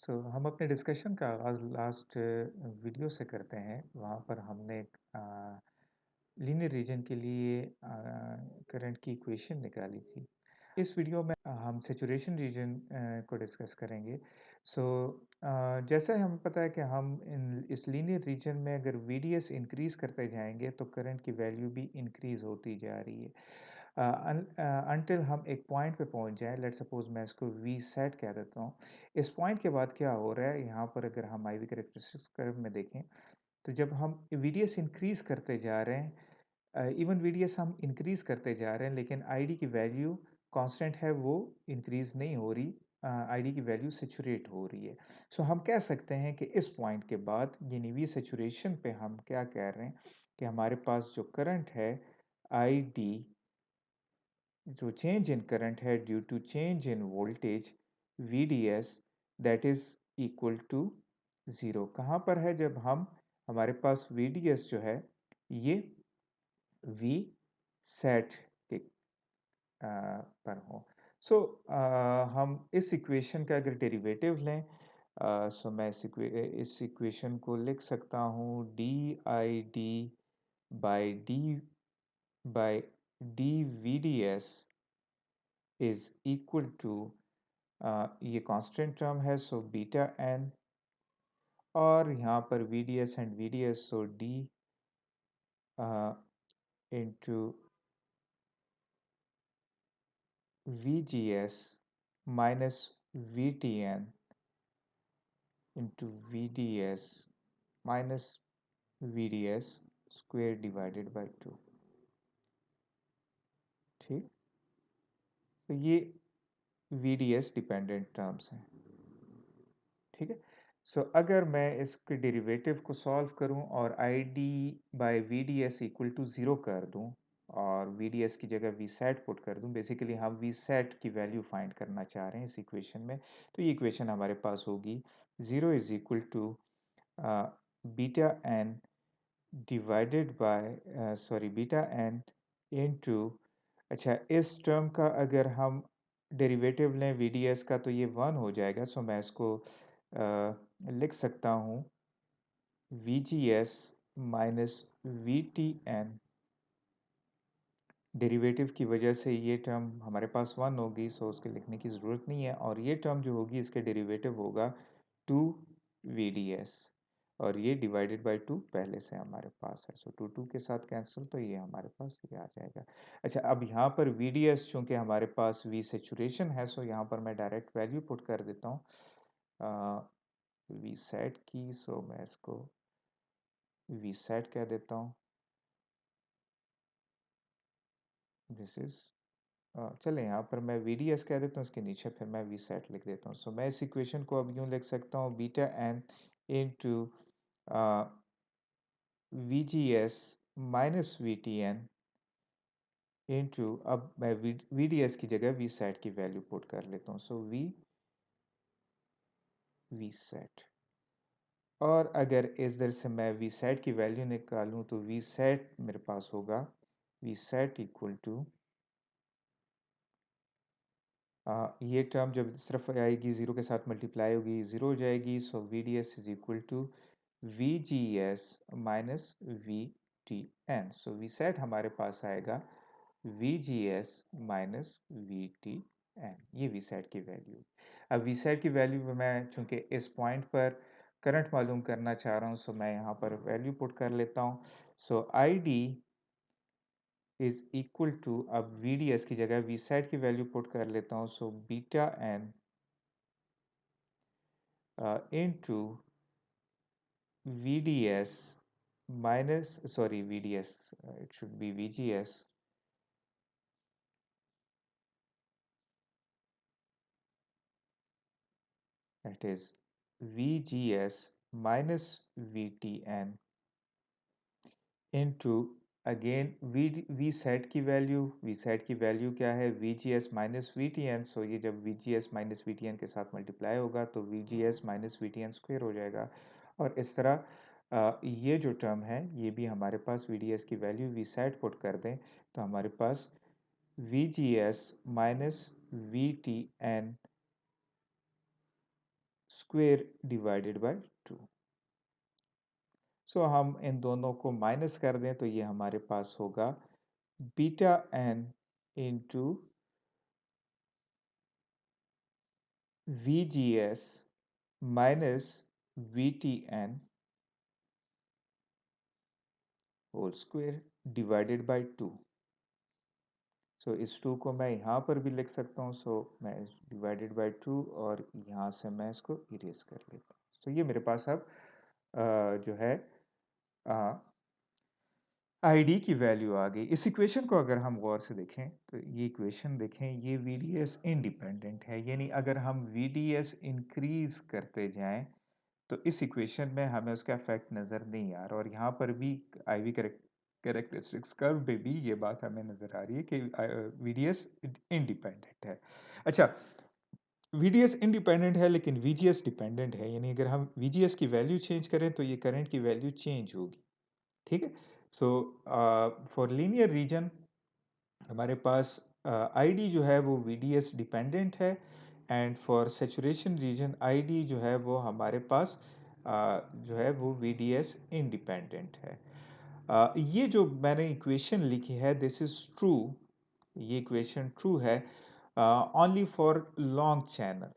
हम अपने डिस्कशन का आगाज़ लास्ट वीडियो से करते हैं। वहाँ पर हमने लीनियर रीजन के लिए करंट की इक्वेशन निकाली थी। इस वीडियो में हम सैचुरेशन रीजन को डिस्कस करेंगे। जैसा हमें पता है कि हम इन इस लीनियर रीजन में अगर वीडीएस इंक्रीज़ करते जाएँगे तो करंट की वैल्यू भी इंक्रीज़ होती जा रही है। अनटिल हम एक पॉइंट पे पहुँच जाएँ, लेट्स सपोज़ मैं इसको वी सेट कह देता हूँ। इस पॉइंट के बाद क्या हो रहा है, यहाँ पर अगर हम IV कैरेक्टरिस्टिक्स कर्व में देखें, तो जब हम VDS इंक्रीज़ करते जा रहे हैं, इवन VDS हम इंक्रीज़ करते जा रहे हैं, लेकिन ID की वैल्यू कांस्टेंट है, वो इंक्रीज़ नहीं हो रही। ID की वैल्यू सैचुरेट हो रही है। हम कह सकते हैं कि इस पॉइंट के बाद यानी वी सैचुरेशन पे हम क्या कह रहे हैं कि हमारे पास जो करंट है ID, जो चेंज इन करंट है due to change in voltage VDS, that is equal to zero. कहाँ पर है? जब हम हमारे पास VDS जो है ये V सेट के पर हो। हम इस इक्वेशन का अगर डेरिवेटिव लें, मैं इस इक्वेशन को लिख सकता हूँ d I D by d V D S is equal to, ये कांस्टेंट टर्म है, बीटा एन, और यहाँ पर V D S and V D S, d into V G S minus V T N into V D S minus V D S square divided by two. ठीक, तो ये V D S dependent terms हैं। ठीक है। अगर मैं इसके derivative को सॉल्व करूं और I D by V D S equal to zero कर दूं और वी डी एस की जगह वी सेट पुट कर दूं, बेसिकली हम वी सेट की वैल्यू फाइंड करना चाह रहे हैं इस इक्वेशन में, तो ये इक्वेशन हमारे पास होगी zero is equal to beta n divided by beta n into, अच्छा इस टर्म का अगर हम डेरिवेटिव लें VDS का तो ये वन हो जाएगा। मैं इसको लिख सकता हूँ VGS माइनस VTN। डेरिवेटिव की वजह से ये टर्म हमारे पास वन होगी, उसके लिखने की ज़रूरत नहीं है, और ये टर्म जो होगी इसके डेरिवेटिव होगा 2VDS, और ये डिवाइडेड बाय 2 पहले से हमारे पास है। 2 के साथ कैंसिल, तो ये हमारे पास ये आ जाएगा। अच्छा, अब यहाँ पर VDS चूँकि हमारे पास V सैचुरेशन है, यहाँ पर मैं डायरेक्ट वैल्यू पुट कर देता हूँ V सेट की। मैं इसको V सेट कह देता हूँ। दिस इज़, चलें यहाँ पर मैं VDS कह देता हूँ, इसके नीचे फिर मैं V सेट लिख देता हूँ। मैं इस इक्वेशन को अब यूँ लिख सकता हूँ beta n into VGS minus VTN into, अब मैं VDS की जगह V सेट की वैल्यू पुट कर लेता हूँ। V सेट, और अगर इस दर से मैं V सेट की वैल्यू निकालूँ तो V सेट मेरे पास होगा V सेट इक्वल टू, ये टर्म जब सिर्फ आएगी ज़ीरो के साथ मल्टीप्लाई होगी, ज़ीरो हो जाएगी। V D S is equal to V G S minus V T N. V set हमारे पास आएगा V G S minus V T N, ये वी सेट की वैल्यू। अब वी सेट की वैल्यू में मैं चूँकि इस पॉइंट पर करंट मालूम करना चाह रहा हूँ, मैं यहाँ पर वैल्यू पुट कर लेता हूँ। I D is equal to, अब वी डी एस की जगह वी सेट की वैल्यू पुट कर लेता हूँ। Beta n into VDS minus, VDS, it should be VGS, that is VGS minus VTN into, again V set की value क्या है? VGS minus VTN। ये जब VGS माइनस VTN के साथ मल्टीप्लाई होगा तो VGS माइनस VTN स्क्वायर हो जाएगा, और इस तरह ये जो टर्म है ये भी हमारे पास VDS की वैल्यू V सेट पुट कर दें तो हमारे पास VGS minus VTN square divided by 2। सो हम इन दोनों को माइनस कर दें तो ये हमारे पास होगा beta n into V G S minus V T N whole square divided by 2। So इस 2 को मैं यहाँ पर भी लिख सकता हूँ। सो मैं डिवाइडेड बाय 2 और यहाँ से मैं इसको इरेज कर लेता हूँ। सो ये मेरे पास अब जो है आईडी की वैल्यू आ गई। इस इक्वेशन को अगर हम गौर से देखें तो ये इक्वेशन देखें, ये वीडीएस इंडिपेंडेंट है, यानी अगर हम वीडीएस इंक्रीज करते जाएं तो इस इक्वेशन में हमें उसका इफेक्ट नज़र नहीं आ रहा। और यहाँ पर भी आईवी कैरेक्टरिस्टिक्स कर्व पे भी ये बात हमें नज़र आ रही है कि वीडीएस इंडिपेंडेंट है। अच्छा, वीडीएस इंडिपेंडेंट है लेकिन वीजीएस डिपेंडेंट है, यानी अगर हम वीजीएस की वैल्यू चेंज करें तो ये करंट की वैल्यू चेंज होगी। ठीक है। सो फॉर लीनियर रीजन हमारे पास आईडी जो है वो वीडीएस डिपेंडेंट है, and for saturation region ID जो है वो हमारे पास जो है वो वीडीएस इंडिपेंडेंट है। ये जो मैंने इक्वेशन लिखी है दिस इज ट्रू, ये इक्वेशन ट्रू है ओनली फॉर लॉन्ग चैनल।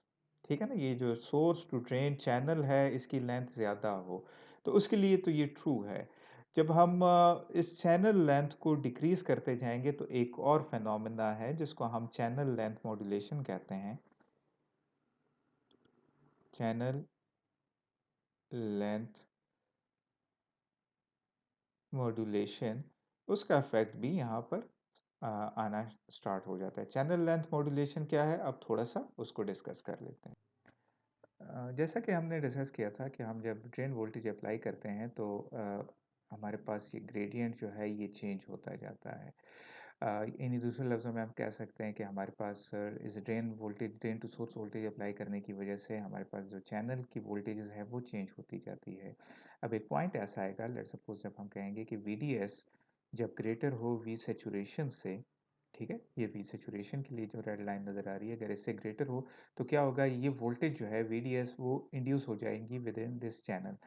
ठीक है ना, ये जो सोर्स टू ड्रेन चैनल है इसकी लेंथ ज़्यादा हो तो उसके लिए तो ये ट्रू है। जब हम इस चैनल लेंथ को डिक्रीज करते जाएंगे तो एक और फेनोमेना है जिसको हम चैनल लेंथ मॉड्यूलेशन कहते हैं। चैनल लेंथ मॉड्यूलेशन, उसका इफेक्ट भी यहाँ पर आना स्टार्ट हो जाता है। चैनल लेंथ मॉड्यूलेशन क्या है, अब थोड़ा सा उसको डिस्कस कर लेते हैं। जैसा कि हमने डिस्कस किया था कि हम जब ड्रेन वोल्टेज अप्लाई करते हैं तो हमारे पास ये ग्रेडियंट जो है ये चेंज होता जाता है। इन्हीं दूसरे लफ्ज़ों में हम कह सकते हैं कि हमारे पास इस drain to source voltage apply करने की वजह से हमारे पास जो चैनल की वोल्टेजेस है वो चेंज होती जाती है। अब एक पॉइंट ऐसा आएगा, लेट्स सपोज जब हम कहेंगे कि वी जब ग्रेटर हो वी सेचुरेशन से, ठीक है, ये वी सेचुरेशन के लिए जो रेड लाइन नज़र आ रही है अगर इससे ग्रेटर हो तो क्या होगा, ये वोल्टेज जो है वीडीएस वो इंड्यूस हो जाएंगी विद इन दिस चैनल।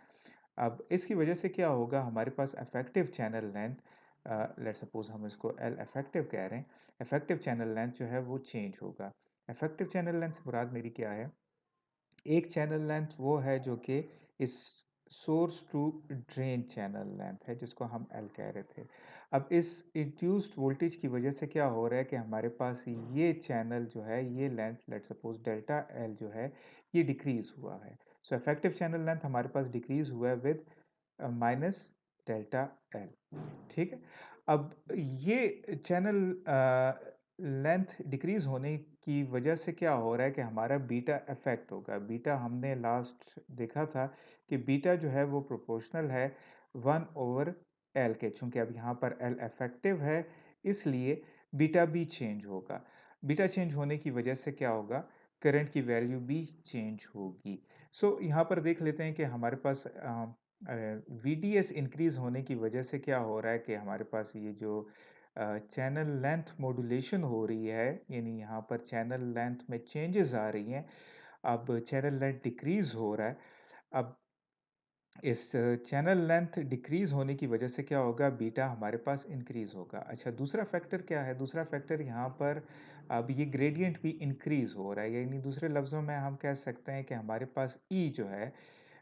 अब इसकी वजह से क्या होगा, हमारे पास effective channel length, let's suppose हम इसको एल इफेक्टिव कह रहे हैं, इफेक्टिव चैनल लेंथ जो है वो चेंज होगा। इफेक्टिव चैनल लेंथ से मुराद मेरी क्या है, एक चैनल लेंथ वो है जो कि इस source to drain channel length है जिसको हम एल कह रहे थे। अब इस इंड्यूस्ड वोल्टेज की वजह से क्या हो रहा है कि हमारे पास ये चैनल जो है ये length let suppose delta L जो है ये डिक्रीज हुआ है। सो इफेक्टिव चैनल लेंथ हमारे पास डिक्रीज हुआ है विद माइनस डेल्टा एल। ठीक है। अब ये चैनल लेंथ डिक्रीज होने की वजह से क्या हो रहा है कि हमारा बीटा इफेक्ट होगा। बीटा हमने लास्ट देखा था कि बीटा जो है वो प्रोपोर्शनल है 1/L के, चूंकि अब यहाँ पर L इफेक्टिव है इसलिए बीटा भी चेंज होगा। बीटा चेंज होने की वजह से क्या होगा, करंट की वैल्यू भी चेंज होगी। सो यहाँ पर देख लेते हैं कि हमारे पास वीडीएस इंक्रीज होने की वजह से क्या हो रहा है कि हमारे पास ये जो चैनल लेंथ मॉड्यूलेशन हो रही है, यानी यहाँ पर चैनल लेंथ में चेंजेस आ रही हैं। अब चैनल लेंथ डिक्रीज हो रहा है। अब इस चैनल लेंथ डिक्रीज होने की वजह से क्या होगा, बीटा हमारे पास इंक्रीज होगा। अच्छा, दूसरा फैक्टर क्या है, दूसरा फैक्टर यहाँ पर अब ये ग्रेडियंट भी इंक्रीज हो रहा है, यानी दूसरे लफ्ज़ों में हम कह सकते हैं कि हमारे पास ई जो है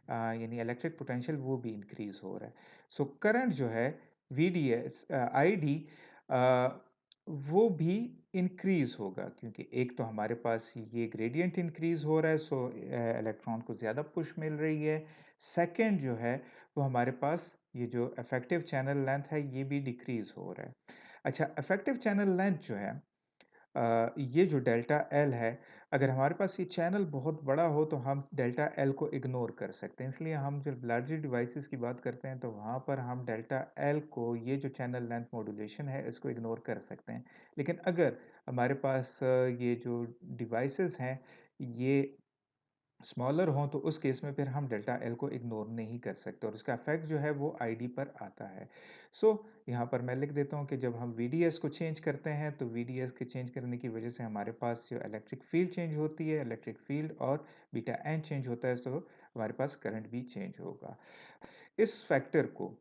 यानी इलेक्ट्रिक पोटेंशियल वो भी इंक्रीज हो रहा है। सो करंट जो है वीडीएस आईडी वो भी इंक्रीज होगा, क्योंकि एक तो हमारे पास ये ग्रेडियंट इंक्रीज हो रहा है सो इलेक्ट्रॉन को ज़्यादा पुश मिल रही है। सेकंड जो है वो हमारे पास ये जो इफेक्टिव चैनल लेंथ है ये भी डिक्रीज हो रहा है। अच्छा, इफेक्टिव चैनल लेंथ जो है ये जो डेल्टा एल है, अगर हमारे पास ये चैनल बहुत बड़ा हो तो हम डेल्टा एल को इग्नोर कर सकते हैं। इसलिए हम जब लार्जर डिवाइसेस की बात करते हैं तो वहाँ पर हम डेल्टा एल को, ये जो चैनल लेंथ मॉड्यूलेशन है इसको इग्नोर कर सकते हैं। लेकिन अगर हमारे पास ये जो डिवाइसेस हैं ये स्मॉलर हों तो उस केस में फिर हम डेल्टा एल को इग्नोर नहीं कर सकते और उसका इफेक्ट जो है वो आईडी पर आता है। सो यहाँ पर मैं लिख देता हूँ कि जब हम वीडीएस को चेंज करते हैं तो वीडीएस के चेंज करने की वजह से हमारे पास जो इलेक्ट्रिक फील्ड चेंज होती है, इलेक्ट्रिक फील्ड और बीटा एन चेंज होता है, तो हमारे पास करंट भी चेंज होगा। इस फैक्टर को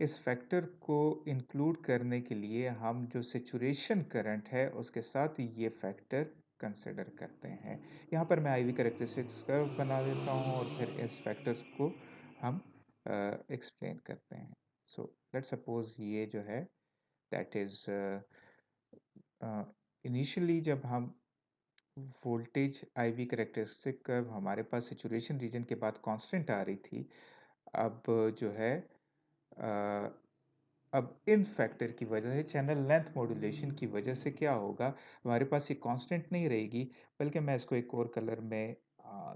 इस फैक्टर को इंक्लूड करने के लिए हम जो सैचुरेशन करंट है उसके साथ ये फैक्टर कंसिडर करते हैं। यहाँ पर मैं आईवी कैरेक्टरिस्टिक्स कर्व बना देता हूँ और फिर इस फैक्टर्स को हम एक्सप्लेन करते हैं। सो लेट्स सपोज ये जो है दैट इज इनिशियली जब हम वोल्टेज आईवी कैरेक्टरिस्टिक कर्व हमारे पास सैचुरेशन रीजन के बाद कांस्टेंट आ रही थी। अब जो है अ, अब इन फैक्टर की वजह से चैनल लेंथ मॉड्यूलेशन की वजह से क्या होगा, हमारे पास ये कांस्टेंट नहीं रहेगी, बल्कि मैं इसको एक और कलर में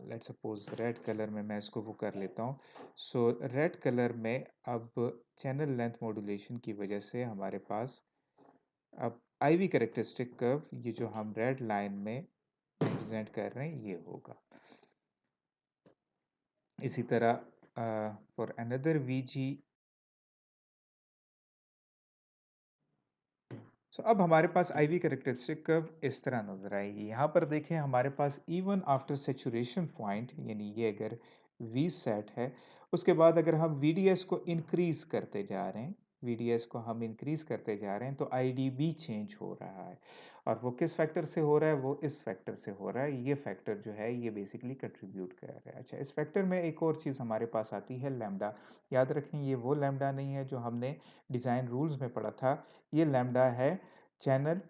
लेट्स सपोज रेड कलर में मैं इसको वो कर लेता हूँ। सो रेड कलर में अब चैनल लेंथ मॉड्यूलेशन की वजह से हमारे पास अब आईवी कैरेक्टरिस्टिक कर्व ये जो हम रेड लाइन में रिप्रेजेंट कर रहे हैं ये होगा। इसी तरह फॉर अनदर वीजी अब हमारे पास आईवी कैरेक्टरिस्टिक कर्व इस तरह नजर आएगी। यहाँ पर देखें हमारे पास इवन आफ्टर सेचुरेशन पॉइंट, यानी ये अगर वी सेट है, उसके बाद अगर हम वीडीएस को इंक्रीज करते जा रहे हैं, वीडीएस को हम इंक्रीज करते जा रहे हैं तो आईडी भी चेंज हो रहा है। और वो किस फैक्टर से हो रहा है, वो इस फैक्टर से हो रहा है। ये फैक्टर जो है ये बेसिकली कंट्रीब्यूट कर रहा है। अच्छा, इस फैक्टर में एक और चीज़ हमारे पास आती है लैम्डा। याद रखें ये वो लैम्डा नहीं है जो हमने डिज़ाइन रूल्स में पढ़ा था। ये लैम्डा है channel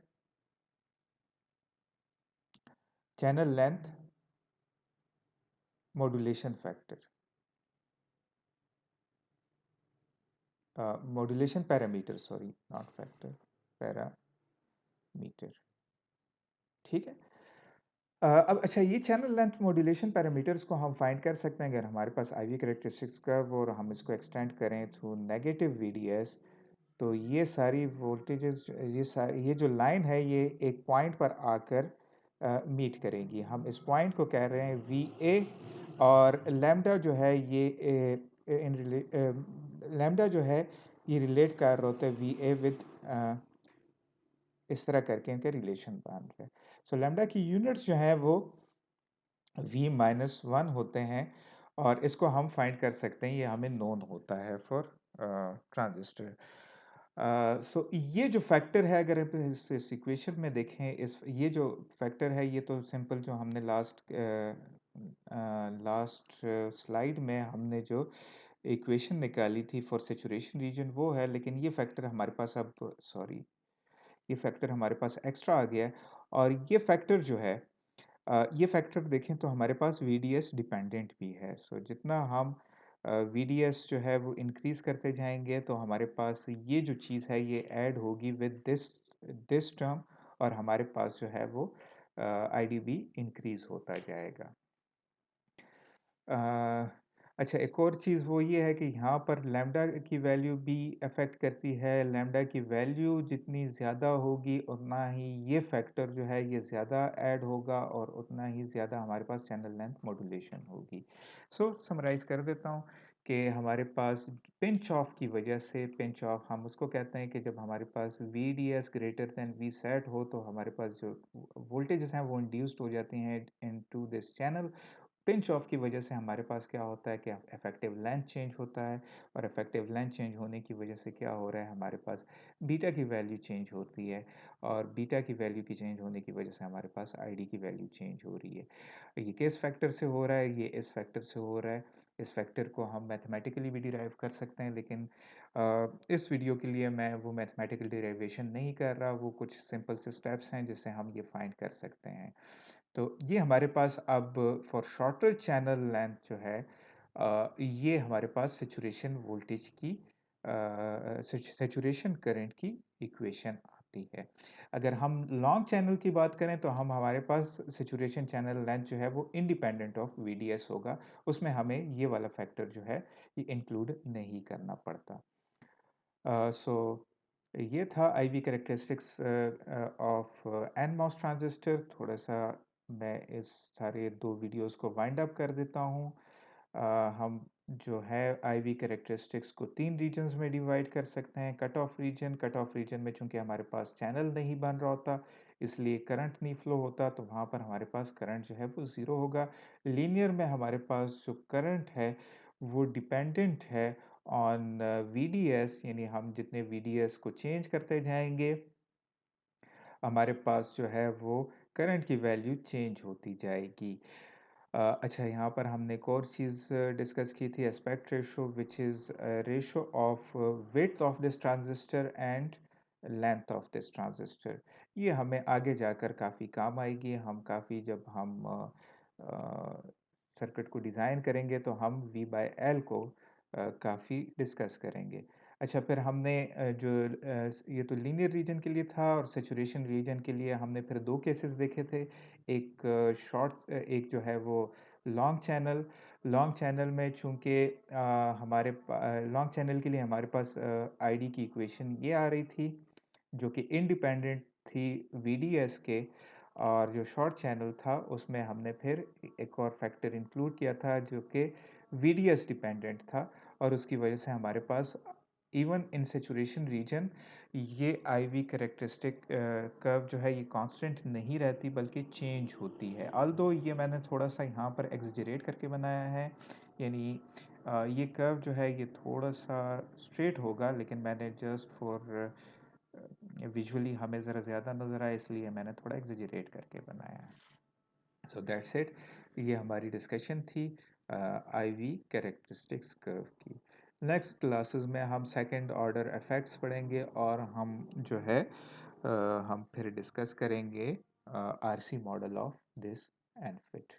channel length modulation factor, modulation parameter, sorry not factor, parameter. ठीक है। अब अच्छा, ये चैनल लेंथ मॉड्यूलेशन पैरामीटर्स को हम फाइंड कर सकते हैं अगर हमारे पास आईवी कैरेक्टरिस्टिक्स कर्व और हम इसको एक्सटेंड करें थ्रू नेगेटिव वीडीएस। तो ये सारी वोल्टेजेस, ये जो लाइन है ये एक पॉइंट पर आकर मीट करेंगी। हम इस पॉइंट को कह रहे हैं वी ए, और लैम्डा जो है ये लैम्डा जो है ये रिलेट कर रहा होता है वी ए विद, इस तरह करके इनके रिलेशन बन रहे हैं। सो लैम्डा की यूनिट्स जो है वो v-1 होते हैं और इसको हम फाइंड कर सकते हैं, ये हमें नोन होता है फॉर ट्रांजिस्टर। सो ये जो फैक्टर है अगर आप इस इक्वेशन में देखें, इस ये जो फैक्टर है ये तो सिंपल जो हमने लास्ट स्लाइड में हमने जो इक्वेशन निकाली थी फॉर सैचुरेशन रीजन वो है, लेकिन ये फैक्टर हमारे पास अब सॉरी ये फैक्टर हमारे पास एक्स्ट्रा आ गया है। और ये फैक्टर जो है ये फैक्टर देखें तो हमारे पास वीडीएस डिपेंडेंट भी है। सो जितना हम वीडीएस जो है वो इंक्रीज करते जाएंगे तो हमारे पास ये जो चीज़ है ये ऐड होगी विद दिस दिस टर्म, और हमारे पास जो है वो आईडी भी इंक्रीज होता जाएगा। अ, अच्छा, एक और चीज़ वो ये है कि यहाँ पर लैम्डा की वैल्यू भी अफ़ेक्ट करती है। लैम्डा की वैल्यू जितनी ज़्यादा होगी उतना ही ये फैक्टर जो है ये ज़्यादा ऐड होगा और उतना ही ज़्यादा हमारे पास चैनल लेंथ मॉड्यूलेशन होगी। सो समराइज़ कर देता हूँ कि हमारे पास पिंच ऑफ की वजह से, पिंच ऑफ हम उसको कहते हैं कि जब हमारे पास VDS greater than V set हो तो हमारे पास जो वोल्टेजेस हैं वो इंड्यूस्ड हो जाती हैं into this channel. Pinch of की वजह से हमारे पास क्या होता है कि इफेक्टिव लेंथ चेंज होता है, और इफेक्टिव लेंथ चेंज होने की वजह से क्या हो रहा है, हमारे पास बीटा की वैल्यू चेंज होती है, और बीटा की वैल्यू की चेंज होने की वजह से हमारे पास आईडी की वैल्यू चेंज हो रही है। ये किस फैक्टर से हो रहा है, ये इस फैक्टर से हो रहा है। इस फैक्टर को हम मैथमेटिकली भी डिराइव कर सकते हैं, लेकिन इस वीडियो के लिए मैं वो मैथमेटिकल डिराइवेशन नहीं कर रहा, वो कुछ सिंपल से स्टेप्स हैं जिससे हम ये फाइंड कर सकते हैं। तो ये हमारे पास अब फॉर शॉर्टर चैनल लेंथ जो है ये हमारे पास सैचुरेशन वोल्टेज की सैचुरेशन करंट की इक्वेशन आती है। अगर हम लॉन्ग चैनल की बात करें तो हम हमारे पास सैचुरेशन चैनल लेंथ जो है वो इंडिपेंडेंट ऑफ वीडीएस होगा, उसमें हमें ये वाला फैक्टर जो है ये इंक्लूड नहीं करना पड़ता। सो ये था IV characteristics of NMOS transistor. थोड़ा सा मैं इस सारे 2 वीडियोज़ को वाइंड अप कर देता हूँ। हम जो है आईवी कैरेक्टरिस्टिक्स को 3 रीजन्स में डिवाइड कर सकते हैं। कट ऑफ रीजन में चूँकि हमारे पास चैनल नहीं बन रहा होता, इसलिए करंट नहीं फ्लो होता, तो वहाँ पर हमारे पास करंट जो है वो 0 होगा। लीनियर में हमारे पास जो करंट है, वो डिपेंडेंट है ऑन वीडीएस, यानी हम जितने वीडीएस को चेंज करते जाएँगे, हमारे पास जो है वो करंट की वैल्यू चेंज होती जाएगी। अच्छा, यहाँ पर हमने एक और चीज़ डिस्कस की थी, aspect ratio, which is ratio of width of this transistor and length of this transistor. ये हमें आगे जाकर काफ़ी काम आएगी। हम काफ़ी जब हम सर्किट को डिज़ाइन करेंगे तो हम V बाय L को काफ़ी डिस्कस करेंगे। अच्छा, फिर हमने ये तो लीनियर रीजन के लिए था, और सैचुरेशन रीजन के लिए हमने फिर 2 केसेस देखे थे। एक एक जो है वो लॉन्ग चैनल में चूँकि लॉन्ग चैनल के लिए हमारे पास आईडी की इक्वेशन ये आ रही थी, जो कि इंडिपेंडेंट थी वीडीएस के, और जो शॉर्ट चैनल था उसमें हमने फिर एक और फैक्टर इंक्लूड किया था जो कि वीडीएस डिपेंडेंट था, और उसकी वजह से हमारे पास इवन इन सैचुरेशन रीजन ये आईवी कैरेक्टरिस्टिक कर्व जो है ये कांस्टेंट नहीं रहती, बल्कि चेंज होती है। ऑल्दो ये मैंने थोड़ा-सा यहाँ पर एक्ज़ैजरेट करके बनाया है, यानी ये कर्व जो है ये थोड़ा-सा स्ट्रेट होगा, लेकिन मैंने जस्ट फॉर विजुअली हमें ज़रा ज़्यादा नज़र आए, इसलिए मैंने थोड़ा एक्ज़ैजरेट करके बनाया है। So that's it. ये हमारी डिस्कशन थी आईवी कैरेक्टरिस्टिक्स कर्व की। नेक्स्ट क्लासेस में हम सेकंड ऑर्डर इफेक्ट्स पढ़ेंगे, और हम जो है हम फिर डिस्कस करेंगे आरसी मॉडल ऑफ दिस एनफिट।